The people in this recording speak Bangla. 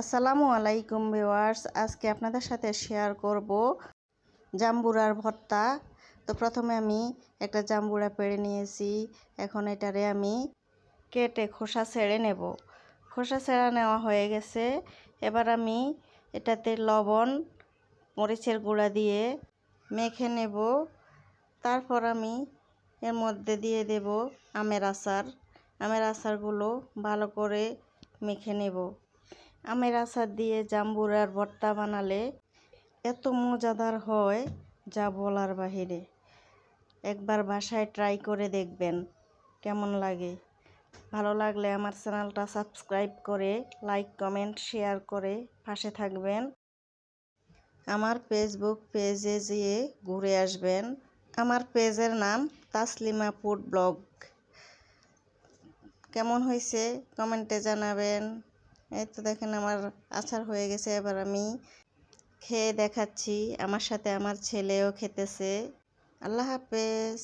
আসসালামু আলাইকুম ভিউয়ার্স, আজকে আপনাদের সাথে শেয়ার করব জাম্বুরার ভর্তা। তো প্রথমে আমি একটা জাম্বুরা পেড়ে নিয়েছি। এখন এটারে আমি কেটে খোসা ছেড়ে নেব। খোসা ছেঁড়া নেওয়া হয়ে গেছে। এবার আমি এটাতে লবণ মরিচের গুঁড়া দিয়ে মেখে নেব। তারপর আমি এর মধ্যে দিয়ে দেব আমের আচার। আমের আচারগুলো ভালো করে মেখে নেব। আমের আচার দিয়ে জাম্বুরার ভর্তা বানালে এত মজাদার হয় যা বলার বাহিরে। একবার বাসায় ট্রাই করে দেখবেন কেমন লাগে। ভালো লাগলে আমার চ্যানেলটা সাবস্ক্রাইব করে লাইক কমেন্ট শেয়ার করে পাশে থাকবেন। আমার ফেসবুক পেজে যেয়ে ঘুরে আসবেন। আমার পেজের নাম তাসলিমা ফুড ব্লগ। কেমন হয়েছে কমেন্টে জানাবেন। এই তো দেখেন আমার আচার হয়ে গেছে। এবার আমি খেয়ে দেখাচ্ছি। আমার সাথে আমার ছেলেও খেতেছে। আল্লাহ হাফেজ।